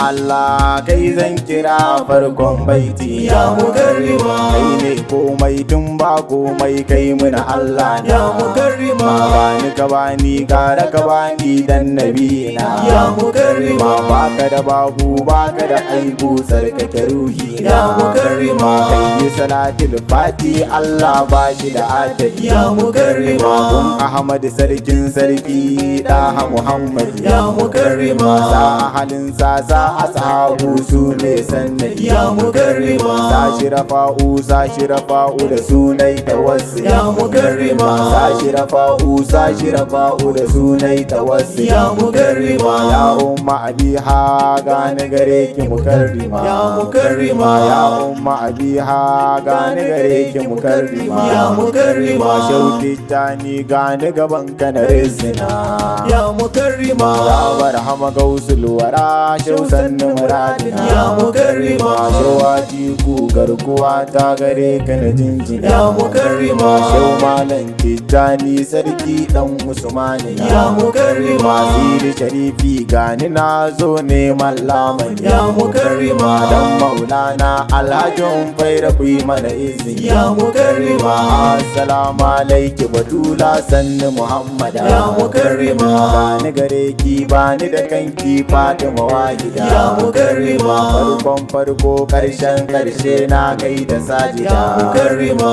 Allah kai zan kira farkon baiti ya Mukarrima kai ne komai tun ba komai kai muna Allah na ya Mukarrima bani ka bani gara ka bani dan nabi na ya Mukarrima baka da babu baka da aibu sarkake ruhi na ya Mukarrima kai salatul fati Allah ba shi da adadi ya Mukarrima Ahmad sarkin sarki daha Muhammad ya Mukarrima sa halin sa ashabu su ne sannadi ya Mukarrima sa shirafa'u da sunai tawassul ya Mukarrima sa shirafa'u da sunai tawassul ya Mukarrima ya umma abiha gane gare ki Mukarrima ya Mukarrima ya umma abiha gane gare ki Mukarrima ya Mukarrima shauki tani gane gaban ka na rizina ya Mukarrima ya barhama gausul wara shausan muradina ya Mukarrima shawati ku garkuwa ta gare ka na jinjina ya Mukarrima shau malan tijani sarki dan usmani ya Mukarrima siri sharifi gani na zo neman lamani ya Mukarrima dan maulana alhajin faira ku yi mana izini ya Mukarrima assalamu alaiki batula sanni muhammada ya Mukarrima gani gare ki bani da kanki fatima wahida ya Mukarrima farko karshen karshe na gaida sajida ya Mukarrima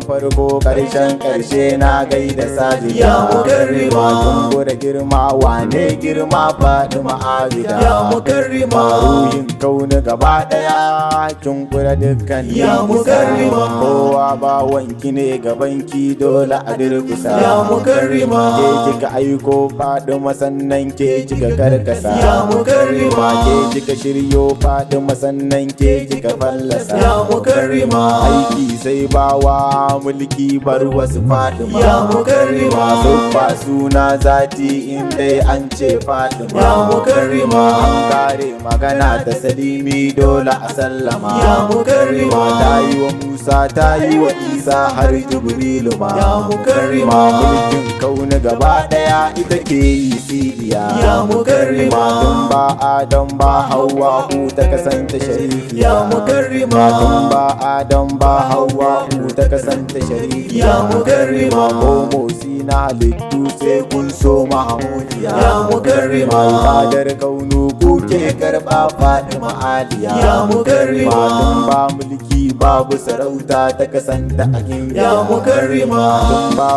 farko karshen karshe na gaida sajida ya Mukarrima tumbura girma wane girma fatima abida ya Mukarrima ruhin kauni gaba daya tumbura dukkan ya Mukarrima kowa ba wanki ne gabanki dole a durkusa ya Mukarrima ke kika aiko fatima sannan ke kika karkasa ya Mukarrima ke kika shiryo fatima sannan ke kika fallasa ya Mukarrima aiki sai bawa mulki bar wasu fatima ya Mukarrima ba suna zati inda an ce fatima ya Mukarrima an kare magana ta salimi dole a sallama ya Mukarrima ta yi wa musa ta yi wa isa har jibrilu ma ya Mukarrima mulkin kauni gaba daya ita ke yi siriya ya Mukarrima tun ba adam ba hawa ta kasanta sharifiya ya Mukarrima tun ba adam ba hawa ta kasanta sharifiya ya Mukarrima ko motsi na halittu sai kun so mahamudiya ya Mukarrima fadar kaunu kuke karba fatima aliya ya Mukarrima tun ba mulki babu sarauta ta kasanta a gimbiya ya Mukarrima tun ba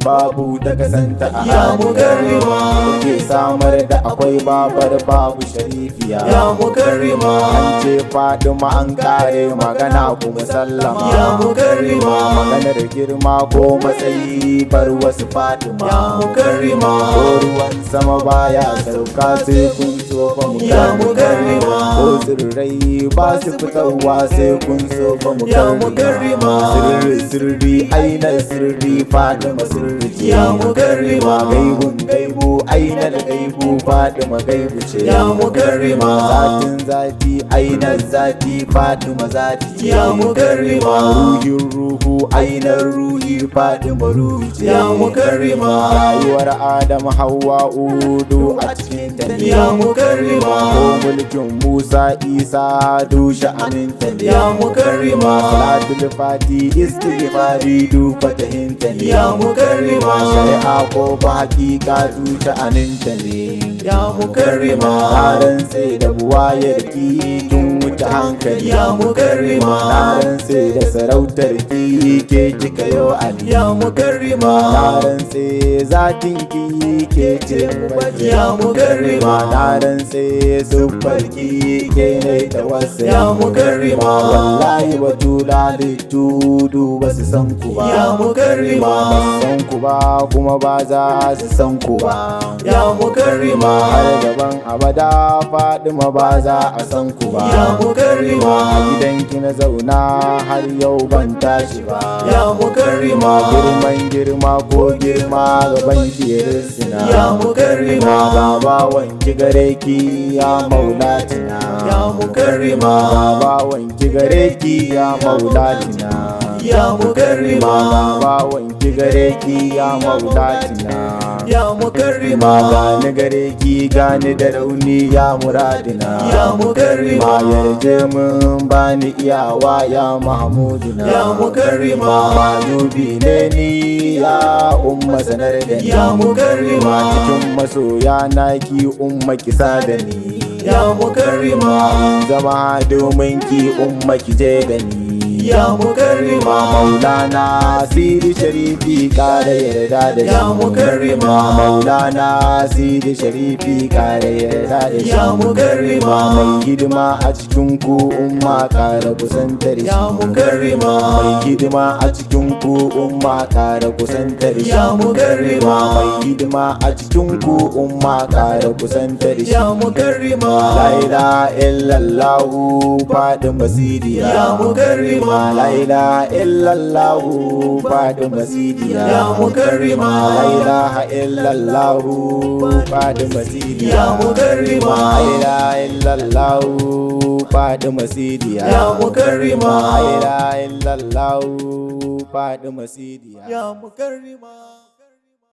babu ta kasanta a ya Mukarrima ke samar da akwai babar babu sharifiya ya Mukarrima an ce fatima an kare magana kuma sallama ya Mukarrima maganar girma ko matsayi bar wasu fatima ya Mukarrima ko ruwan sama baya sauka sai kun sofa ya Mukarrima ko tsirrai ba su fitarwa sai kun sofa ya Mukarrima sirri ainihin sirri fatima sirri ya Mukarrima gaibu ainihin gaibu fatima gaibu ce ya Mukarrima zatin zati ainihin zati fatima zati ya Mukarrima ruhin ruhu ainihin ruhi fatima ruhi ce ya Mukarrima rayuwar adam hawa udu a cikin ta ne ya Mukarrima ko mulkin musa isa dushe aminta ne ya Mukarrima salatul fati istighfari du fatahinta ne ya Mukarrima shari'a ko ba hakika dushe aminta ne ya Mukarrima taron sai da buwaye da kin wuce hankali ya Mukarrima taron sai da sarautar ki ke kika yo ali ya Mukarrima taron sai zatin ki ke ce mubaji ya Mukarrima taron sai sufar ki ke ne da wasu ya Mukarrima wallahi batula littudu ba su san ku ba ya Mukarrima ba su san ku ba kuma ba za su san ku ba ya Mukarrima har gaban abada Fatima ba za a san ku ba ya Mukarrima a gidanki na zauna har yau ban tashi ba ya Mukarrima girma ko girma gaban ki ya risina ya Mukarrima gaba wanki gare ki ya maulatina ya Mukarrima gaba wanki gare ki ya maulatina ya Mukarrima gaba wanki gare ki ya maulatina ya Mukarrima, gani gare ki gani da rauni ya muradina, ya Mukarrima, yarje mun bani iyawa ya mahmudina, ya Mukarrima, majubi ne ni ya umma sanar da ni, ya Mukarrima, cikin masoya naki umma kisa da ni, ya Mukarrima, zama domin ki umma ki je da ni, ya Mukarrima, maulana sidi sharifi kare yarda da shi, ya Mukarrima, maulana sidi sharifi kare yarda da shi, ya Mukarrima, mai hidima a cikin ku umma kare kusantar shi, ya Mukarrima, mai hidima a cikin ku umma kare kusantar shi, ya Mukarrima, mai hidima a cikin ku umma kare kusantar shi, ya Mukarrima, la ilaha illallah Fatima Sidiya, ya Mukarrima, la ilaha illallah Fatima Sidiya, ya Mukarrima, la ilaha illallah Fatima Sidiya, ya Mukarrima, la ilaha illallah Fatima Sidiya, ya Mukarrima, la ilaha illallah Fatima Sidiya, ya Mukarrima.